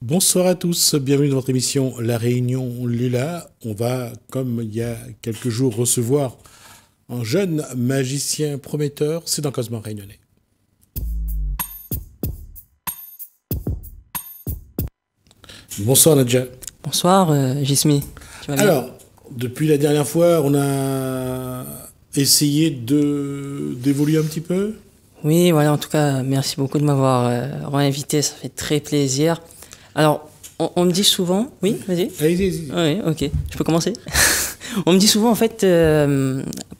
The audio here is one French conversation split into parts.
Bonsoir à tous, bienvenue dans votre émission La Réunion Lula. On va, comme il y a quelques jours, recevoir un jeune magicien prometteur, c'est dans Cosmo Réunionnais. Bonsoir Nadja. Bonsoir Gismi, tu vas bien? Alors, depuis la dernière fois, on a essayé d'évoluer un petit peu. Oui, voilà, en tout cas, merci beaucoup de m'avoir réinvité, ça fait très plaisir. Alors, on me dit souvent... Oui, vas-y. Allez-y. Oui, ok, je peux commencer. On me dit souvent, en fait,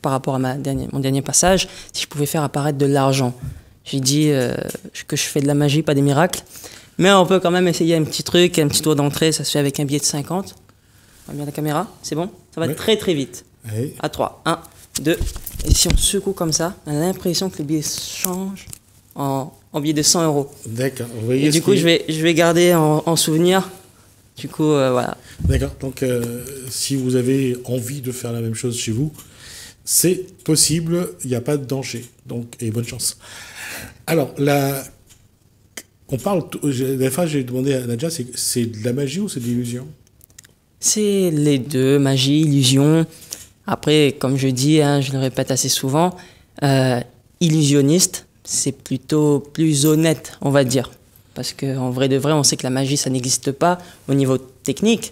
par rapport à mon dernier passage, si je pouvais faire apparaître de l'argent. J'ai dit que je fais de la magie, pas des miracles. Mais on peut quand même essayer un petit truc, un petit tour d'entrée, ça se fait avec un billet de 50. On va bien la caméra, c'est bon? Ça va très très vite. Allez. À 3, 1, 2. Et si on secoue comme ça, on a l'impression que le billet change en billet de 100 euros. D'accord. Vous voyez Et du coup, je vais garder en souvenir. Du coup, voilà. D'accord. Donc, si vous avez envie de faire la même chose chez vous, c'est possible. Il n'y a pas de danger. Donc, et bonne chance. Alors, on parle. La dernière fois, j'ai demandé à Nadja, c'est de la magie ou c'est de l'illusion? C'est les deux, magie, illusion. Après, comme je dis, hein, je le répète assez souvent, illusionniste, c'est plutôt plus honnête, on va dire. Parce qu'en vrai de vrai, on sait que la magie, ça n'existe pas au niveau technique.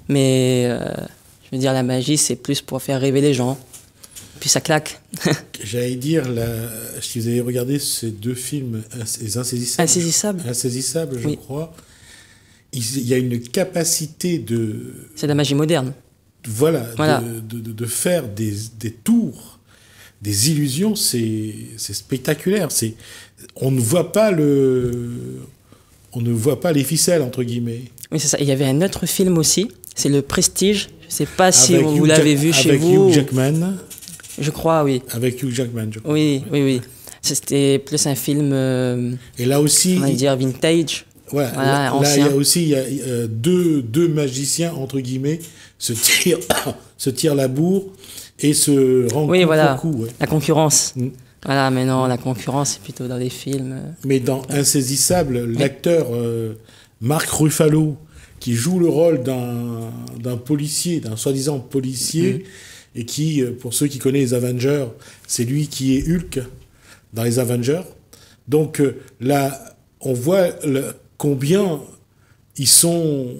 Mais je veux dire, la magie, c'est plus pour faire rêver les gens. Puis ça claque. J'allais dire, si vous avez regardé ces deux films, les Insaisissables. Insaisissable. Insaisissables, je Oui. crois. Il y a une capacité de... C'est de la magie moderne. Voilà. Voilà. De faire des tours, des illusions, c'est spectaculaire. On ne voit pas les ficelles, entre guillemets. Oui, c'est ça. Il y avait un autre film aussi, c'est Le Prestige. Je ne sais pas si Avec vous l'avez vu chez avec vous. Hugh Jackman. Je crois, oui. Avec Hugh Jackman, je crois. Oui, oui, oui. C'était plus un film, Et là aussi, on va dire, vintage. voilà, Voilà, là, il ancien. y a aussi deux magiciens, entre guillemets, se tirent la bourre et se rendent Oui, coup voilà. pour coup. Ouais. La concurrence. Mm. Voilà, mais non, la concurrence, c'est plutôt dans les films. Mais dans Insaisissable, l'acteur Mark Ruffalo, qui joue le rôle d'un policier, d'un soi-disant policier, et qui, pour ceux qui connaissent les Avengers, c'est lui qui est Hulk dans les Avengers. Donc là, on voit combien ils sont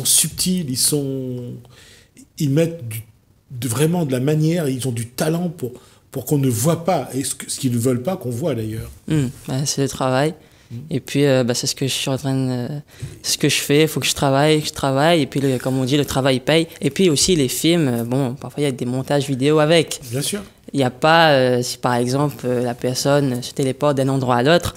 subtils, ils mettent vraiment de la manière, ils ont du talent pour qu'on ne voit pas, et ce qu'ils ne veulent pas qu'on voit d'ailleurs. Bah, c'est le travail. Et puis, bah, c'est ce que je suis en train de... ce que je fais, il faut que je travaille. Et puis, comme on dit, le travail paye. Et puis aussi, les films, bon, parfois, il y a des montages vidéo avec. Bien sûr. Il n'y a pas, si par exemple, la personne se téléporte d'un endroit à l'autre,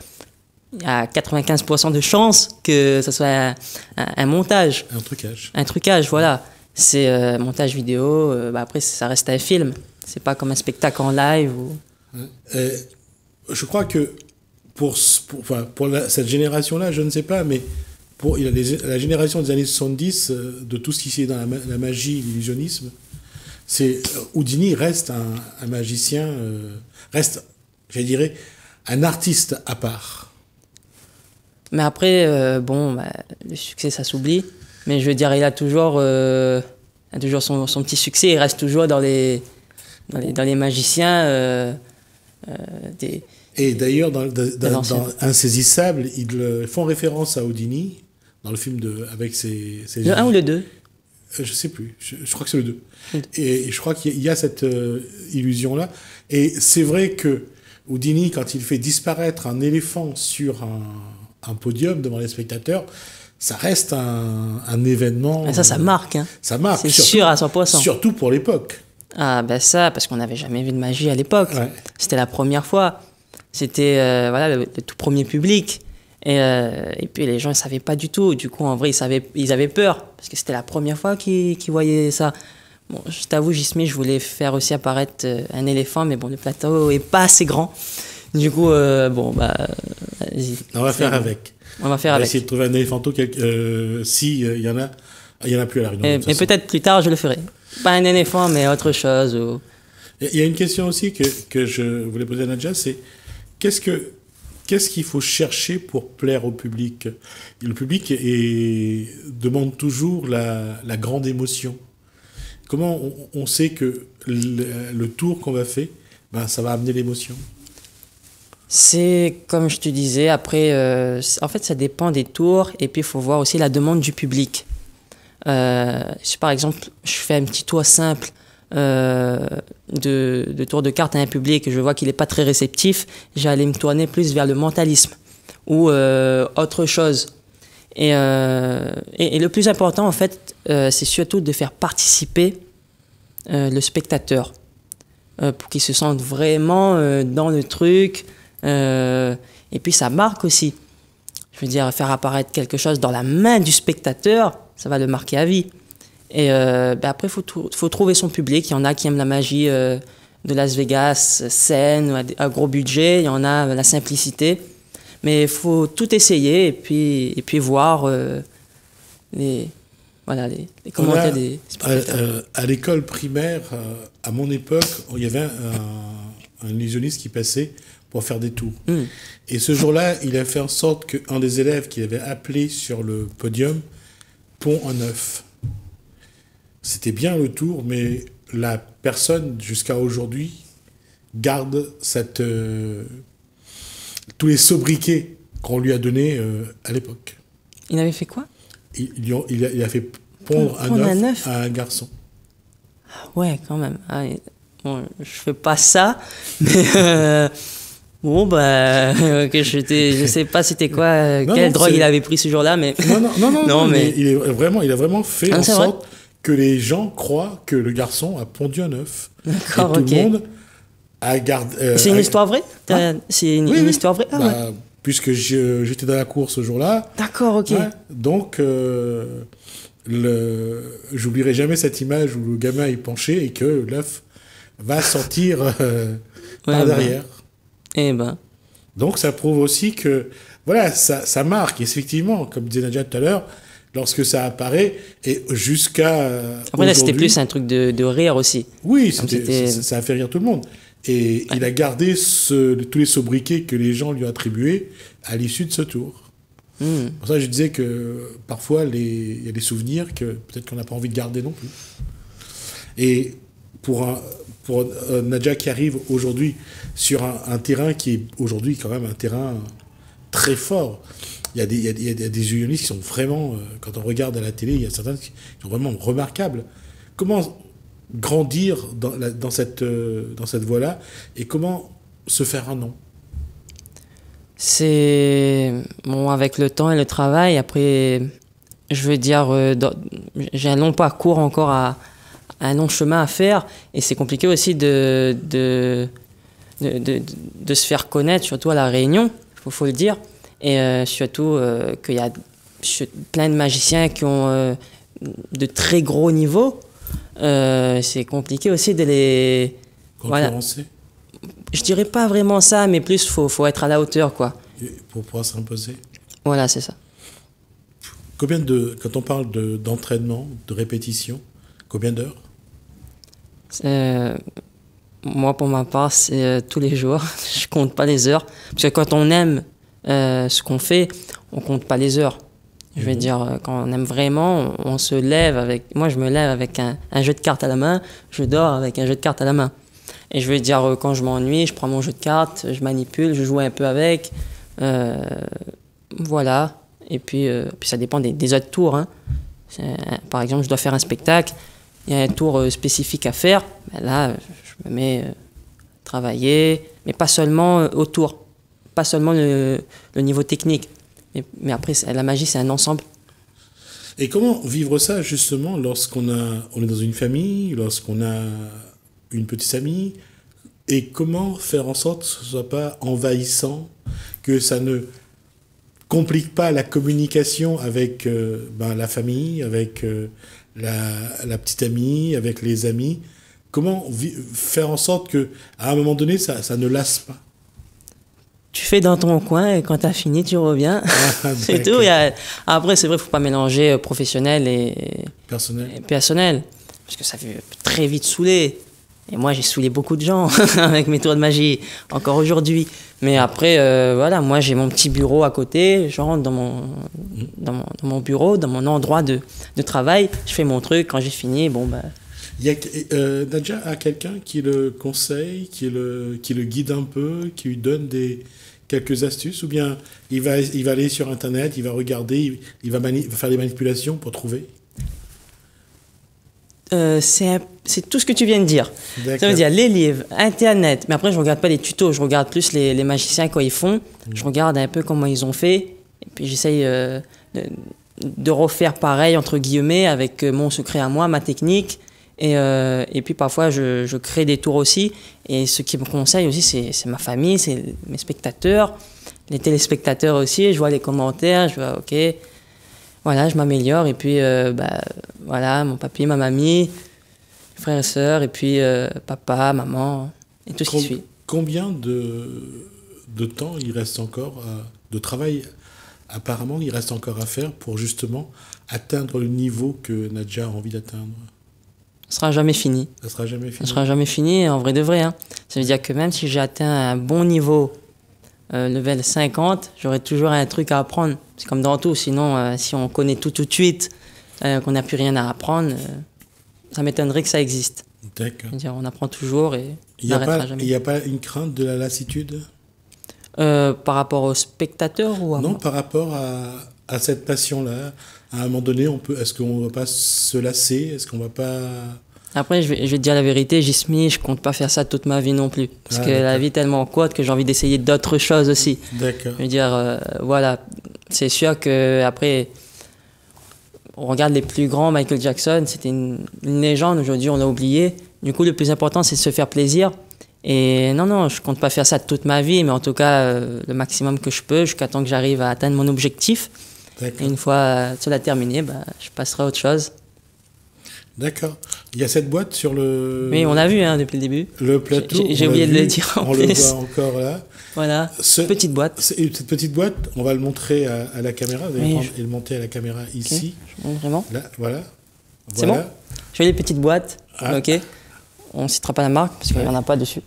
il y a 95% de chances que ce soit un montage. Un trucage. Un trucage, voilà. C'est montage vidéo, bah, après, ça reste un film. C'est pas comme un spectacle en live. Je crois que pour cette génération-là, je ne sais pas, mais pour la génération des années 70, de tout ce qui est dans la magie, l'illusionnisme, Houdini reste un magicien, reste, je dirais, un artiste à part. Mais après, bon, bah, le succès, ça s'oublie. Mais je veux dire, il a toujours son petit succès. Il reste toujours dans les magiciens des... Et d'ailleurs, dans Insaisissable, ils font référence à Houdini, dans le film avec ses Le 1 ou le 2? Je sais plus, je crois que c'est le 2. Et je crois qu'il y a cette illusion-là. Et c'est vrai que Houdini, quand il fait disparaître un éléphant sur un podium devant les spectateurs, ça reste un événement... Mais ça marque. Hein. Ça marque. C'est sûr à 100%. Surtout pour l'époque. Ah ben ça, parce qu'on n'avait jamais vu de magie à l'époque. Ouais. C'était la première fois. C'était voilà, le tout premier public. Et puis les gens ne savaient pas du tout. Du coup, en vrai, ils avaient peur. Parce que c'était la première fois qu'ils voyaient ça. Bon, je t'avoue, Gismi, je voulais faire aussi apparaître un éléphant. Mais bon, le plateau n'est pas assez grand. Du coup, bon, bah, vas-y. On va faire avec. On va faire On va avec. essayer de trouver un éléphanto si il y en a plus à la Réunion. Mais peut-être plus tard, je le ferai. Pas un éléphant, mais autre chose. Ou... Il y a une question aussi que je voulais poser à Nadja, c'est qu'est-ce que qu'est-ce qu'il faut chercher pour plaire au public? Le public demande toujours la grande émotion. Comment on sait que le tour qu'on va faire, ben, ça va amener l'émotion? C'est comme je te disais, après, en fait, ça dépend des tours et puis il faut voir aussi la demande du public. Si par exemple, je fais un petit tour simple de tour de cartes à un public et je vois qu'il n'est pas très réceptif, j'allais me tourner plus vers le mentalisme ou autre chose. Et le plus important, en fait, c'est surtout de faire participer le spectateur pour qu'il se sente vraiment dans le truc. Et puis ça marque aussi. Je veux dire, faire apparaître quelque chose dans la main du spectateur, ça va le marquer à vie. Et après, faut trouver son public. Il y en a qui aiment la magie de Las Vegas, scène, à gros budget. Il y en a la simplicité. Mais il faut tout essayer et puis voir les commentaires des spectateurs. À l'école primaire, à mon époque, il y avait un illusionniste qui passait pour faire des tours. Et ce jour-là, il a fait en sorte qu'un des élèves qu'il avait appelé sur le podium pond un œuf. C'était bien le tour, mais la personne, jusqu'à aujourd'hui, garde tous les sobriquets qu'on lui a donnés à l'époque. Il avait fait quoi? Il a fait pondre un œuf à un garçon. Ah ouais, quand même. Ah, bon, je fais pas ça, mais bon, bah, je sais pas c'était quoi, quelle drogue il avait pris ce jour-là, mais... Non, mais il a vraiment fait en sorte que les gens croient que le garçon a pondu un œuf. D'accord, et tout le monde a gardé... c'est une histoire vraie? C'est une histoire vraie? Ah, bah, ouais. Puisque j'étais dans la course ce jour-là. D'accord, ok. Ouais, donc, j'oublierai jamais cette image où le gamin est penché et que l'œuf va sortir par derrière. Eh ben. Donc ça prouve aussi que, voilà, ça marque, effectivement, comme disait Nadia tout à l'heure, lorsque ça apparaît, et jusqu'à après là, c'était plus un truc de rire aussi. Oui, ça a fait rire tout le monde. Et il a gardé tous les sobriquets que les gens lui ont attribués à l'issue de ce tour. Pour ça, je disais que parfois, il y a des souvenirs que peut-être qu'on n'a pas envie de garder non plus. Et pour Nadia qui arrive aujourd'hui sur un terrain qui est aujourd'hui quand même un terrain très fort. Il y a des unionistes qui sont vraiment, quand on regarde à la télé, il y a certains qui sont vraiment remarquables. Comment grandir dans cette voie-là et comment se faire un nom? C'est bon, avec le temps et le travail. Après, je veux dire, j'ai un long parcours encore un long chemin à faire et c'est compliqué aussi de se faire connaître, surtout à La Réunion, faut le dire. Et surtout qu'il y a plein de magiciens qui ont de très gros niveaux. C'est compliqué aussi de les... concurrencer. Voilà. Je dirais pas vraiment ça, mais plus faut être à la hauteur, quoi. Et pour pouvoir s'imposer. Voilà, c'est ça. Quand on parle d'entraînement, de répétition, combien d'heures? Moi, pour ma part, c'est tous les jours. Je compte pas les heures. Parce que quand on aime ce qu'on fait, on compte pas les heures. Je veux dire, quand on aime vraiment, on se lève avec... Moi, je me lève avec un jeu de cartes à la main. Je dors avec un jeu de cartes à la main. Et je veux dire, quand je m'ennuie, je prends mon jeu de cartes, je manipule, je joue un peu avec. Voilà. Et puis ça dépend des autres tours. Hein. Par exemple, je dois faire un spectacle. Il y a un tour spécifique à faire. Ben là, je me mets à travailler. Mais pas seulement au tour. Pas seulement le niveau technique. Mais après, la magie, c'est un ensemble. Et comment vivre ça, justement, lorsqu'on est dans une famille, lorsqu'on a une petite amie, et comment faire en sorte que ce ne soit pas envahissant, que ça ne complique pas la communication avec la famille, avec la petite amie, avec les amis. Comment faire en sorte qu'à un moment donné, ça ne lasse pas? Tu fais dans ton coin et quand tu as fini, tu reviens. C'est tout. Après, c'est vrai, il ne faut pas mélanger professionnel et personnel. Parce que ça fait très vite saouler. Et moi, j'ai saoulé beaucoup de gens avec mes tours de magie, encore aujourd'hui. Mais après, voilà, moi, j'ai mon petit bureau à côté. Je rentre dans mon bureau, dans mon endroit de travail. Je fais mon truc. Quand j'ai fini, bon, bah... Nadja a quelqu'un qui le conseille, qui le guide un peu, qui lui donne quelques astuces, ou bien il va aller sur Internet, il va regarder, il va faire des manipulations pour trouver? C'est tout ce que tu viens de dire. Ça veut dire les livres, Internet, mais après je regarde pas les tutos, je regarde plus les magiciens quand ils font, je regarde un peu comment ils ont fait, et puis j'essaye de refaire pareil, entre guillemets, avec mon secret à moi, ma technique, et puis parfois je crée des tours aussi, et ce qui me conseille aussi, c'est ma famille, c'est mes spectateurs, les téléspectateurs aussi, je vois les commentaires, je vois, ok... Voilà, je m'améliore, et puis voilà, mon papy, ma mamie, frères et sœurs, et puis papa, maman, et tout ce qui suit. Combien de temps il reste encore, de travail apparemment il reste encore à faire pour justement atteindre le niveau que Nadja a envie d'atteindre? Ça sera jamais fini. Ça sera jamais fini? Ça sera jamais fini, en vrai de vrai. Hein. Ça veut dire que même si j'ai atteint un bon niveau, level 50, j'aurai toujours un truc à apprendre. C'est comme dans tout, sinon si on connaît tout de suite, qu'on n'a plus rien à apprendre, ça m'étonnerait que ça existe. D'accord. On apprend toujours et il n'y a pas une crainte de la lassitude par rapport aux spectateurs ou à Non, moi? par rapport à cette passion-là. À un moment donné, est-ce qu'on ne va pas se lasser? Est-ce qu'on va pas... Après, je vais te dire la vérité, Jismi, je compte pas faire ça toute ma vie non plus. Parce que la vie est tellement courte que j'ai envie d'essayer d'autres choses aussi. D'accord. Je veux dire, voilà, c'est sûr qu'après, on regarde les plus grands, Michael Jackson, c'était une légende, aujourd'hui on l'a oublié. Du coup, le plus important, c'est de se faire plaisir. Et non, je compte pas faire ça toute ma vie, mais en tout cas, le maximum que je peux, jusqu'à temps que j'arrive à atteindre mon objectif. Et une fois cela terminé, je passerai à autre chose. D'accord. Il y a cette boîte sur le... Oui, on l'a vu depuis le début. Le plateau. J'ai oublié de le dire en plus. On le voit encore là. Voilà, petite boîte. Cette petite boîte, on va le montrer à la caméra. Vous allez prendre et le monter à la caméra ici. Okay. Je montre vraiment. Là, voilà. C'est bon. Je vais les petites boîtes. Ah. Ok. On ne citera pas la marque parce qu'il n'y en a pas dessus.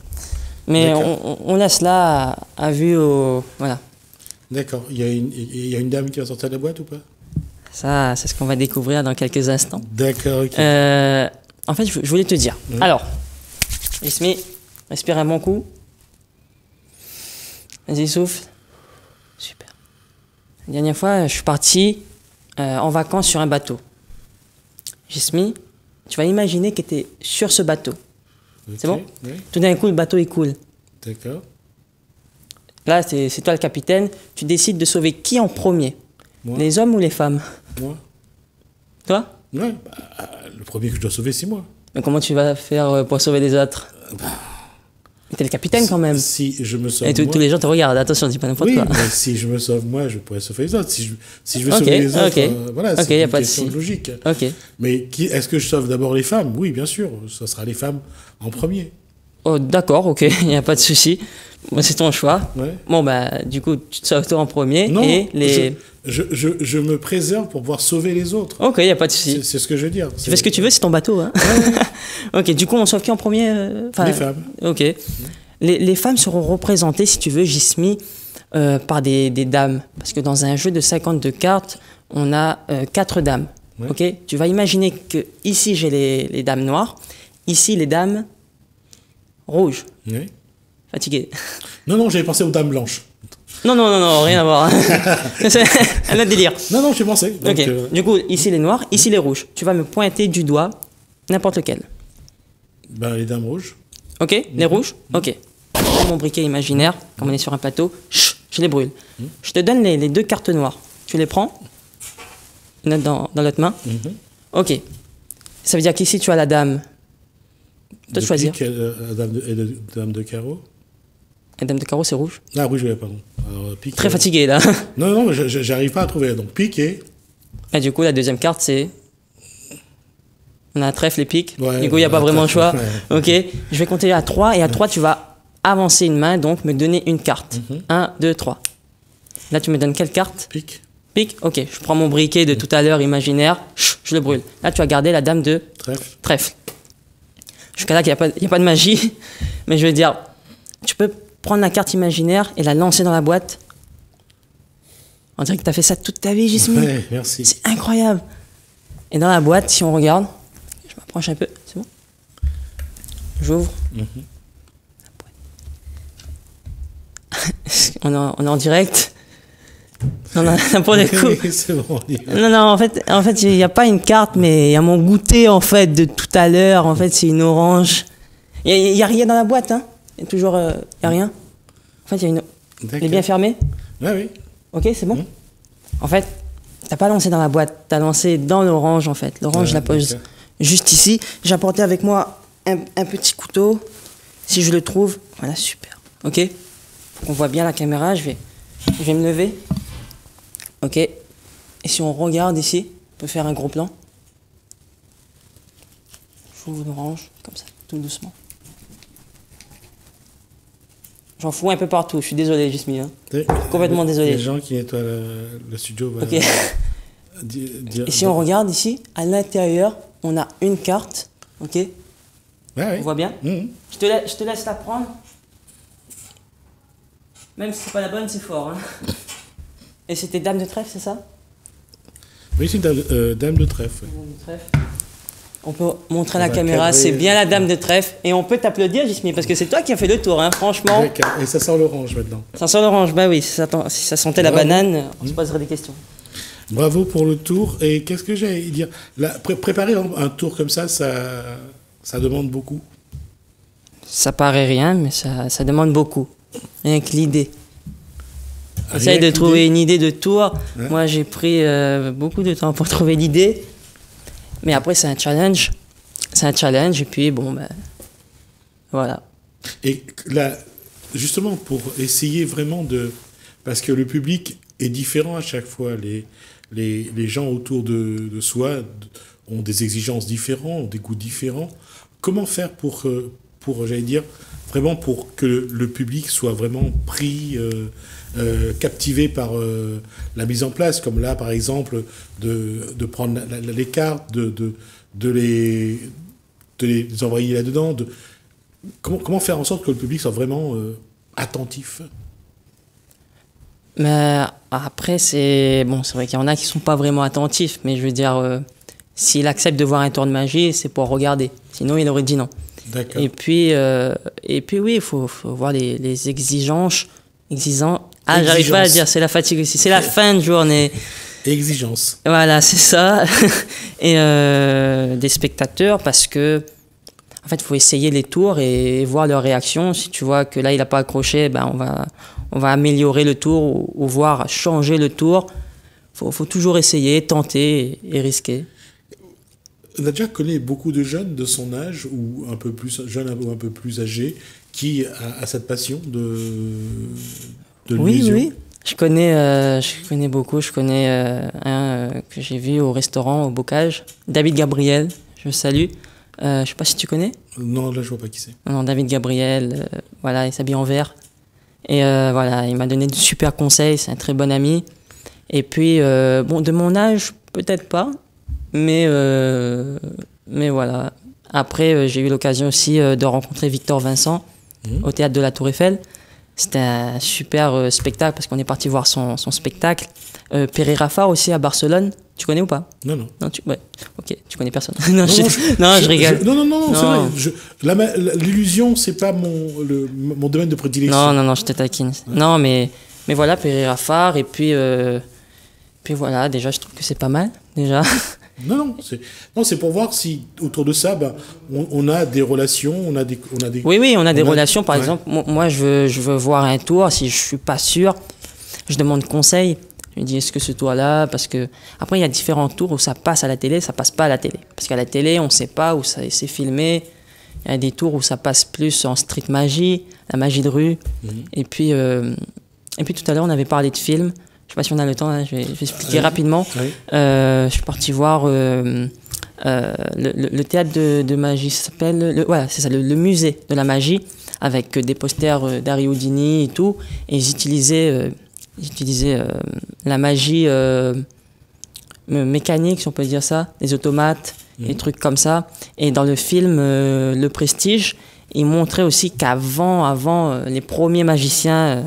Mais on laisse là à vue au... Voilà. D'accord. Il y a une dame qui va sortir de la boîte ou pas? Ça, c'est ce qu'on va découvrir dans quelques instants. D'accord, ok. En fait, je voulais te dire. Alors, Ismi, respire un bon coup. Vas-y, souffle. Super. La dernière fois, je suis parti en vacances sur un bateau. Ismi, tu vas imaginer que tu es sur ce bateau. Okay, c'est bon? Oui. Tout d'un coup, le bateau, il coule. D'accord. Là, c'est toi le capitaine. Tu décides de sauver qui en premier? Moi. Les hommes ou les femmes? Moi. Toi? Ouais, le premier que je dois sauver, c'est moi. Mais comment tu vas faire pour sauver les autres? T'es le capitaine quand même. Si je me sauve et moi... tous les gens te regardent, attention, dis pas n'importe quoi. Oui, mais si je me sauve moi, je pourrais sauver les autres. Si je veux sauver les autres, voilà, c'est une question logique. Okay. Mais est-ce que je sauve d'abord les femmes? Oui, bien sûr, ça sera les femmes en premier. Oh, d'accord, ok, il n'y a pas de souci. Moi, c'est ton choix. Ouais. Bon, du coup, tu te sauves toi en premier. Non, et les... je me préserve pour pouvoir sauver les autres. Ok, il n'y a pas de souci. C'est ce que je veux dire. Tu fais ce que tu veux, c'est ton bateau. Hein. Ouais. Ok, du coup, on sauve qui en premier? Les femmes. Ok. Les femmes seront représentées, si tu veux, Jismi, par des dames. Parce que dans un jeu de 52 cartes, on a 4 dames. Ouais. Ok. Tu vas imaginer que ici, j'ai les dames noires. Ici, les dames rouges. Oui. Fatigué. Non, j'avais pensé aux dames blanches. Non, rien à voir. C'est un autre délire. Non, j'ai pensé. Donc, ok. Du coup, ici les noirs, ici les rouges. Tu vas me pointer du doigt n'importe lequel. Les dames rouges. Ok, les rouges. Ok. Je prends mon briquet imaginaire, comme on est sur un plateau, je les brûle. Je te donne les 2 cartes noires. Tu les prends, une note dans l'autre main. Ok. Ça veut dire qu'ici tu as la dame. Toi de choisir. Pique, dame de carreau. La dame de carreau, c'est rouge. Ah, rouge, pardon. Alors, pique, très fatigué, là. Non, j'arrive pas à trouver. Donc, pique et... du coup, la deuxième carte, c'est... On a un trèfle et pique. Ouais, du coup, il n'y a pas vraiment le choix. Ouais. Ok. Je vais compter à 3. Et à 3, tu vas avancer une main, donc me donner une carte. 1, 2, 3. Là, tu me donnes quelle carte? Pique. Pique. Ok. Je prends mon briquet de tout à l'heure imaginaire. Je le brûle. Là, tu as gardé la dame de... Trèfle. Trèfle. Jusqu'à là, il n'y a pas de magie. Mais je veux dire, tu peux prendre la carte imaginaire et la lancer dans la boîte. On dirait que tu as fait ça toute ta vie, Jismi. Ouais, merci. C'est incroyable. Et dans la boîte, si on regarde, je m'approche un peu, c'est bon? J'ouvre. On est en direct. On a pour des coups. C'est bon, on y va. Non, en fait, il n'y a pas une carte, mais il y a mon goûter, en fait, de tout à l'heure. En fait, c'est une orange. Il n'y a rien dans la boîte, hein. Il y a toujours, il n'y a rien. En fait, il y a une... Elle est bien fermée? Ah oui. Ok, c'est bon. En fait, t'as pas lancé dans la boîte, t'as lancé dans l'orange, en fait. L'orange, je la pose juste ici. J'ai apporté avec moi un petit couteau. Si je le trouve, voilà, super. Ok? On voit bien la caméra, je vais me lever. Ok. Et si on regarde ici, on peut faire un gros plan. J'ouvre l'orange, comme ça, tout doucement. J'en fous un peu partout, je suis désolé, Jismi. Hein. Complètement désolé. Les gens qui nettoient le studio. Ok. Et si on regarde ici, à l'intérieur, on a une carte. Ok. Ouais, On voit bien. Je te laisse la prendre. Même si c'est pas la bonne, c'est fort. Hein. Et c'était dame de trèfle, c'est ça? Oui, c'est une dame de trèfle. Dame de trèfle. On peut montrer à la caméra, c'est bien la dame de trèfle. Et on peut t'applaudir, Jismi, parce que c'est toi qui as fait le tour, hein, franchement. Et ça sent l'orange maintenant. Ça sent l'orange, bah oui. Si ça sentait la banane, on se poserait des questions. Bravo pour le tour. Et qu'est-ce que j'allais dire? Préparer un tour comme ça demande beaucoup. Ça paraît rien, mais ça demande beaucoup. Rien que l'idée. Essaye de trouver une idée de tour. Hein? Moi, j'ai pris beaucoup de temps pour trouver l'idée. Mais après, c'est un challenge. C'est un challenge, et puis, bon, ben, voilà. Et là, justement, pour essayer vraiment de... Parce que le public est différent à chaque fois. Les gens autour de soi ont des exigences différentes, ont des goûts différents. Comment faire pour j'allais dire, vraiment pour que le public soit vraiment pris, captivé par la mise en place, comme là, par exemple, de prendre les cartes, de les envoyer là-dedans. Comment faire en sorte que le public soit vraiment attentif? Mais après, c'est vrai qu'il y en a qui sont pas vraiment attentifs, mais je veux dire, s'il accepte de voir un tour de magie, c'est pour regarder. Sinon, il aurait dit non. D'accord. Et puis oui, il faut voir les exigences. Ah, j'arrive pas à dire, c'est la fatigue aussi. C'est la fin de journée. Exigence. Voilà, c'est ça. Et des spectateurs, parce que, en fait, il faut essayer les tours et voir leur réaction. Si tu vois que là, il n'a pas accroché, ben, on va améliorer le tour ou voir changer le tour. Faut toujours essayer, tenter et risquer. Nadja connaît beaucoup de jeunes de son âge, ou un peu plus jeunes ou un peu plus âgés, qui a cette passion de l'illusion. Oui. Je connais beaucoup. Je connais un que j'ai vu au restaurant, au Bocage. David Gabriel, je le salue. Je sais pas si tu connais. Non, là, je vois pas qui c'est. Non, David Gabriel, voilà, il s'habille en vert. Et voilà, il m'a donné de super conseils. C'est un très bon ami. Et puis, bon, de mon âge, peut-être pas. Mais voilà. Après, j'ai eu l'occasion aussi de rencontrer Victor Vincent au théâtre de la Tour Eiffel. C'était un super spectacle parce qu'on est parti voir son spectacle. Pereira Far aussi à Barcelone. Tu connais ou pas? Non. Ouais. Ok, tu connais personne. je rigole. Non, c'est vrai. L'illusion, c'est pas mon domaine de prédilection. Non, je te taquine. Ouais. Non, mais voilà, Pereira Far. Et puis voilà, déjà, je trouve que c'est pas mal, déjà. Non, c'est pour voir si autour de ça, on a des relations, on a des. Oui, on a des relations. Par exemple, moi, je veux voir un tour. Si je suis pas sûr, je demande conseil. Je me dis, est-ce que ce tour-là, parce que après il y a différents tours où ça passe à la télé, ça passe pas à la télé. Parce qu'à la télé, on sait pas où c'est filmé. Il y a des tours où ça passe plus en street magie, la magie de rue. Et puis tout à l'heure, on avait parlé de films. Je sais pas si on a le temps, hein, je vais expliquer rapidement. Je suis parti voir le théâtre de magie, ça s'appelle, c'est ça, le musée de la magie, avec des posters d'Harry Houdini et tout. Et ils utilisaient la magie mécanique, si on peut dire ça, les automates. des trucs comme ça. Et dans le film Le Prestige, il montrait aussi qu'avant les premiers magiciens,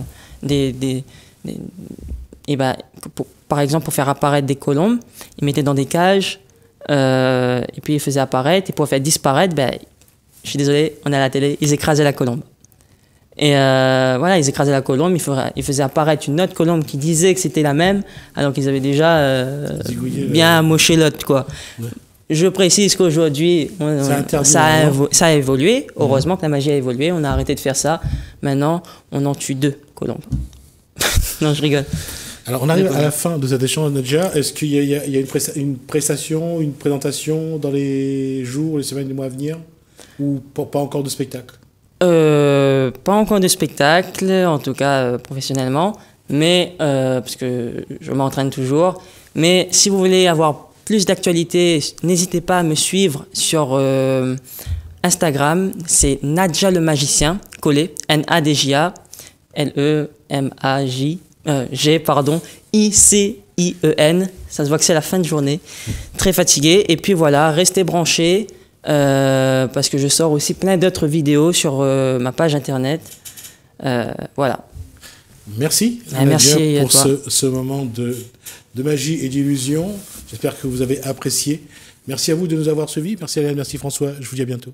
par exemple, pour faire apparaître des colombes, ils mettaient dans des cages, et puis ils faisaient apparaître, et pour faire disparaître, je suis désolé, on est à la télé, ils écrasaient la colombe. Et voilà, ils écrasaient la colombe, ils faisaient apparaître une autre colombe qui disait que c'était la même, alors qu'ils avaient déjà bien amoché l'autre, quoi. Ouais. Je précise qu'aujourd'hui, ça a évolué. Heureusement que la magie a évolué. On a arrêté de faire ça. Maintenant, on en tue 2 colombes. Non, je rigole. Alors, on arrive à la fin de cet échange, Nadja. Est-ce qu'il y a une prestation, une présentation dans les jours, les semaines, les mois à venir? Ou pas encore de spectacle? Pas encore de spectacle, en tout cas professionnellement. Mais, parce que je m'entraîne toujours. Mais si vous voulez avoir plus d'actualité, n'hésitez pas à me suivre sur Instagram, c'est Nadja le magicien, collé, Nadja, ICIEN, ça se voit que c'est la fin de journée, très fatigué, et puis voilà, restez branchés, parce que je sors aussi plein d'autres vidéos sur ma page internet, voilà. Merci, merci pour ce moment de magie et d'illusion. J'espère que vous avez apprécié. Merci à vous de nous avoir suivis. Merci Alain, merci François. Je vous dis à bientôt.